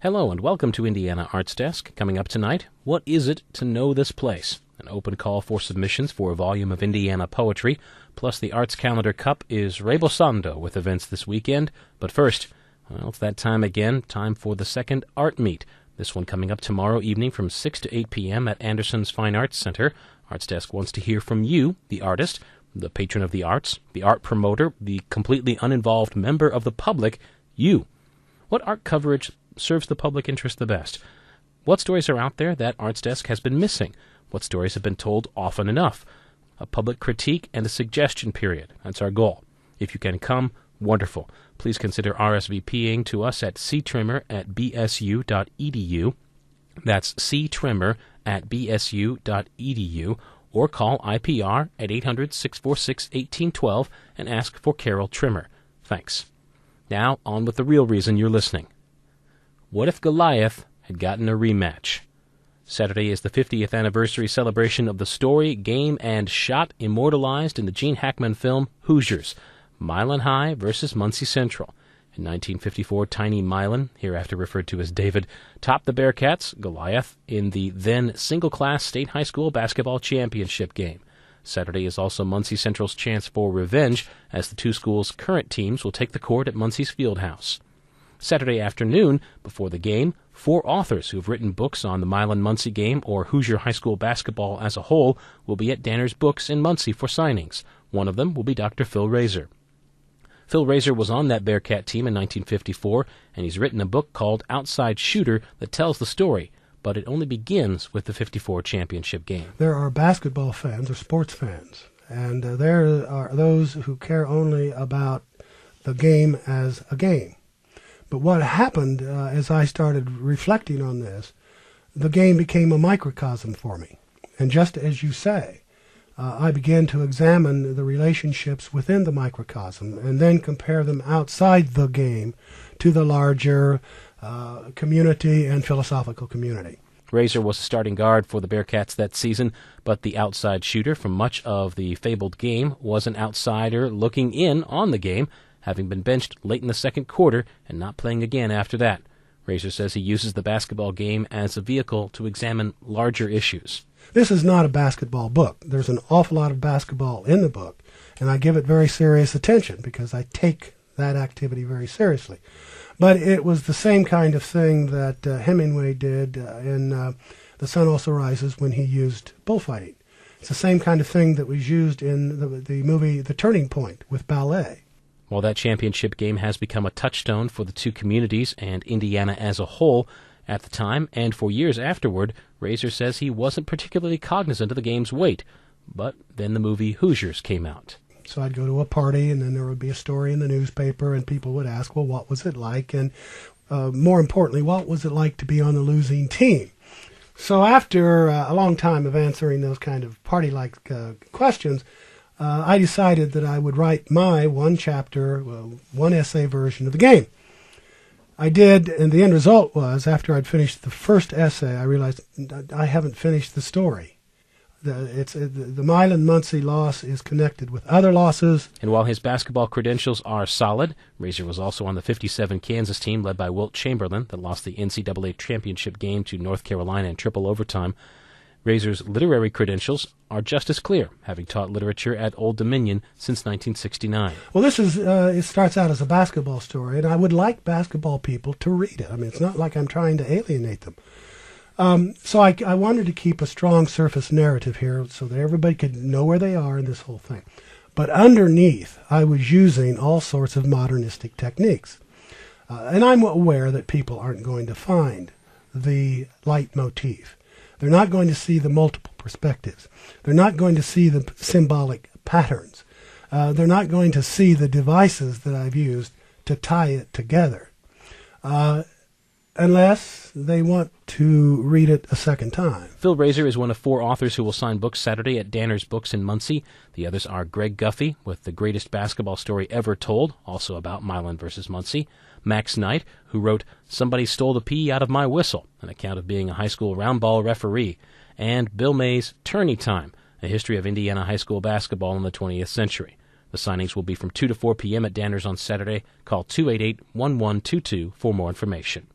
Hello and welcome to Indiana ArtsDesk. Coming up tonight, what is it to know this place? An open call for submissions for a volume of Indiana poetry, plus the Arts Calendar Cup is rebosando with events this weekend. But first, well, it's that time again, time for the second Art Meet. This one coming up tomorrow evening from 6 to 8 p.m. at Anderson's Fine Arts Center. ArtsDesk wants to hear from you, the artist, the patron of the arts, the art promoter, the completely uninvolved member of the public, you. What art coverage serves the public interest the best? What stories are out there that ArtsDesk has been missing? What stories have been told often enough? A public critique and a suggestion period. That's our goal. If you can come, wonderful. Please consider RSVPing to us at ctrimmer@bsu.edu. That's ctrimmer@bsu.edu, or call IPR at 800-646-1812 and ask for Carol Trimmer. Thanks. Now, on with the real reason you're listening. What if Goliath had gotten a rematch? Saturday is the 50th anniversary celebration of the story, game, and shot immortalized in the Gene Hackman film Hoosiers, Milan High versus Muncie Central. In 1954, Tiny Milan, hereafter referred to as David, topped the Bearcats, Goliath, in the then single-class state high school basketball championship game. Saturday is also Muncie Central's chance for revenge, as the two schools' current teams will take the court at Muncie's Fieldhouse. Saturday afternoon, before the game, 4 authors who have written books on the Milan-Muncie game or Hoosier high school basketball as a whole will be at Danner's Books in Muncie for signings. One of them will be Dr. Phil Raisor. Phil Raisor was on that Bearcat team in 1954, and he's written a book called Outside Shooter that tells the story, but it only begins with the 54 championship game. There are basketball fans or sports fans, and there are those who care only about the game as a game. But what happened as I started reflecting on this, the game became a microcosm for me. And just as you say, I began to examine the relationships within the microcosm and then compare them outside the game to the larger community and philosophical community. Raisor was the starting guard for the Bearcats that season, but the outside shooter from much of the fabled game was an outsider looking in on the game, having been benched late in the second quarter and not playing again after that. Raisor says he uses the basketball game as a vehicle to examine larger issues. This is not a basketball book. There's an awful lot of basketball in the book, and I give it very serious attention because I take that activity very seriously. But it was the same kind of thing that Hemingway did in The Sun Also Rises when he used bullfighting. It's the same kind of thing that was used in the movie The Turning Point with ballet. While that championship game has become a touchstone for the two communities and Indiana as a whole, at the time and for years afterward, Raisor says he wasn't particularly cognizant of the game's weight. But then the movie Hoosiers came out. So I'd go to a party, and then there would be a story in the newspaper, and people would ask, well, what was it like? And more importantly, what was it like to be on the losing team? So after a long time of answering those kind of party-like questions, I decided that I would write my one-chapter, one-essay version of the game. I did, and the end result was, after I'd finished the first essay, I realized I haven't finished the story. The Milan-Muncie loss is connected with other losses. And while his basketball credentials are solid, Raisor was also on the 57 Kansas team led by Wilt Chamberlain that lost the NCAA championship game to North Carolina in triple overtime. Raisor's literary credentials are just as clear, having taught literature at Old Dominion since 1969. Well, this is it starts out as a basketball story, and I would like basketball people to read it. I mean, it's not like I'm trying to alienate them. So I wanted to keep a strong surface narrative here so that everybody could know where they are in this whole thing. But underneath, I was using all sorts of modernistic techniques. And I'm aware that people aren't going to find the leitmotif. They're not going to see the multiple perspectives. They're not going to see the symbolic patterns. They're not going to see the devices that I've used to tie it together, unless they want to read it a second time. Phil Raisor is one of 4 authors who will sign books Saturday at Danner's Books in Muncie. The others are Greg Guffey with The Greatest Basketball Story Ever Told, also about Milan versus Muncie. Max Knight, who wrote Somebody Stole the Pee Out of My Whistle, an account of being a high school round ball referee. And Bill May's Tourney Time, a history of Indiana high school basketball in the 20th century. The signings will be from 2 to 4 p.m. at Danner's on Saturday. Call 288-1122 for more information.